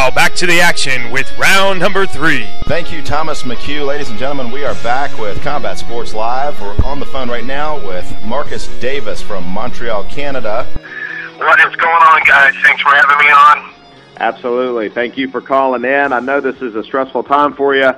Now back to the action with round number 3. Thank you, Thomas McHugh. Ladies and gentlemen, we are back with Combat Sports Live. We're on the phone right now with Marcus Davis from Montreal, Canada. What is going on, guys? Thanks for having me on. Absolutely. Thank you for calling in. I know this is a stressful time for you.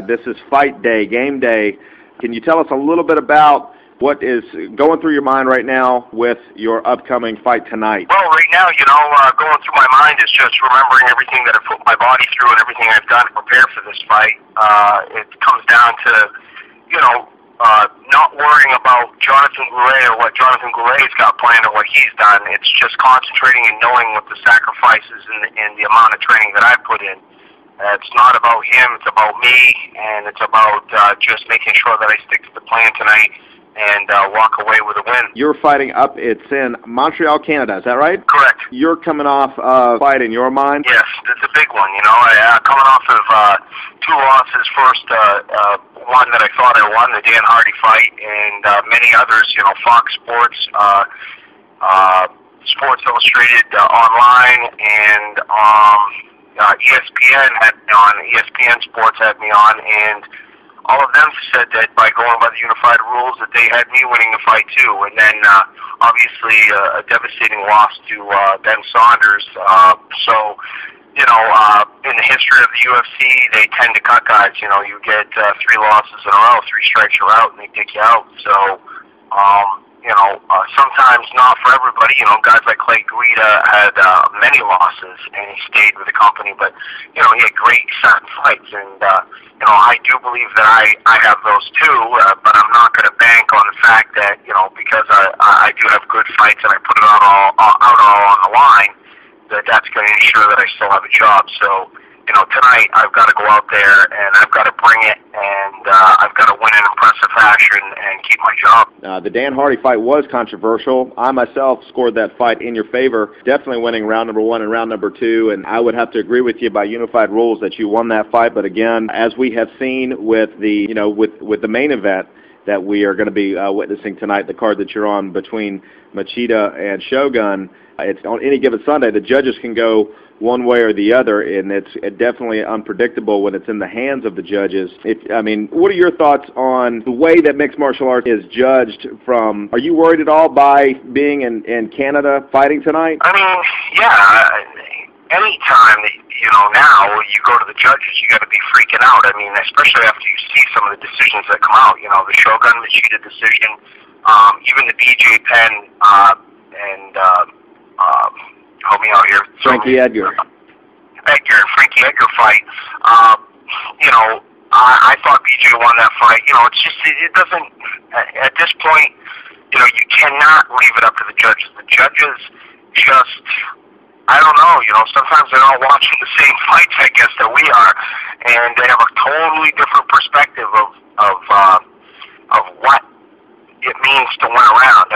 This is fight day, game day. Can you tell us a little bit about what is going through your mind right now with your upcoming fight tonight? Well, right now, going through my mind is just remembering everything that I've put my body through and everything I've done to prepare for this fight. It comes down to, not worrying about Jonathan Goulet or what Jonathan Goulet's got planned or what he's done. It's just concentrating and knowing what the sacrifices and the amount of training that I've put in. It's not about him, it's about me, and it's about just making sure that I stick to the plan tonight and walk away with a win. You're fighting it's in Montreal, Canada, is that right? Correct. You're coming off a fight in your mind? Yes, it's a big one, coming off of 2 losses. First, one that I thought I won, the Dan Hardy fight, and many others, Fox Sports, Sports Illustrated Online, and ESPN had me on, ESPN Sports had me on, and all of them said that by going by the unified rules that they had me winning the fight too. And then obviously a devastating loss to Ben Saunders. In the history of the UFC, they tend to cut guys. You get 3 losses in a row, 3 strikes you're out, and they kick you out. So, sometimes not for everybody. Guys like Clay Guida had many losses, and he stayed with the company. But, he had great certain fights, and I do believe that I have those too. But I'm not going to bank on the fact that because I do have good fights and I put it all on the line, that's going to ensure that I still have a job. So, tonight I've got to go out there and I've got to bring it, and I've got to win in impressive fashion and keep my job. The Dan Hardy fight was controversial. I myself scored that fight in your favor, definitely winning round number 1 and round number 2, and I would have to agree with you by unified rules that you won that fight. But again, as we have seen with the with the main event that we are going to be witnessing tonight, the card that you're on between Machida and Shogun, it's on any given Sunday, the judges can go one way or the other, and it's definitely unpredictable when it's in the hands of the judges. What are your thoughts on the way that mixed martial arts is judged from? Are you worried at all by being in Canada fighting tonight? Anytime that, now you go to the judges, you got to be freaking out. Especially after you see some of the decisions that come out. The Shogun Machida decision, even the BJ Penn help me out here. Frankie Edgar and Frankie Edgar fight. I thought BJ won that fight. It's just, it doesn't, at this point, you cannot leave it up to the judges. The judges just, I don't know, sometimes they're not watching the same fights, I guess, that we are, and they have a totally different perspective of what it means to win a round.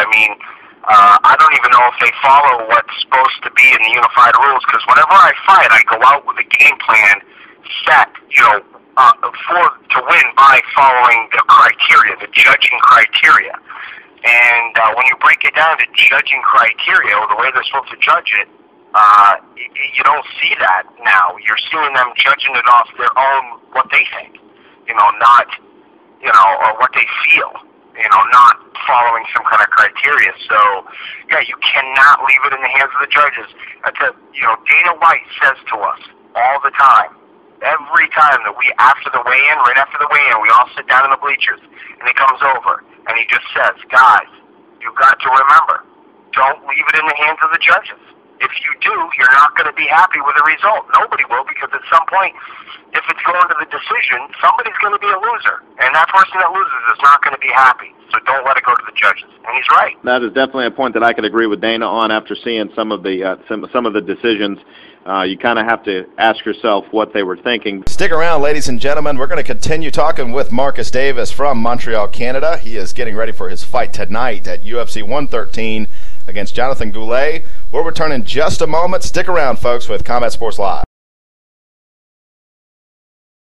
I don't even know if they follow what's supposed to be in the unified rules, because whenever I fight, I go out with a game plan set, to win by following the criteria, the judging criteria. And when you break it down to judging criteria, or the way they're supposed to judge it, you don't see that now. You're seeing them judging it off their own, what they think, not, or what they feel. Not following some kind of criteria. So, you cannot leave it in the hands of the judges. Dana White says to us all the time, every time that right after the weigh-in, we all sit down in the bleachers, and he comes over, and he just says, guys, you've got to remember, don't leave it in the hands of the judges. If you do, you're not going to be happy with the result. Nobody will, because at some point, if it's going to the decision, somebody's going to be a loser. And that person that loses is not going to be happy. So don't let it go to the judges. And he's right. That is definitely a point that I could agree with Dana on after seeing some of the decisions. You kind of have to ask yourself what they were thinking. Stick around, ladies and gentlemen. We're going to continue talking with Marcus Davis from Montreal, Canada. He is getting ready for his fight tonight at UFC 113 against Jonathan Goulet. We'll return in just a moment. Stick around, folks, with Combat Sports Live.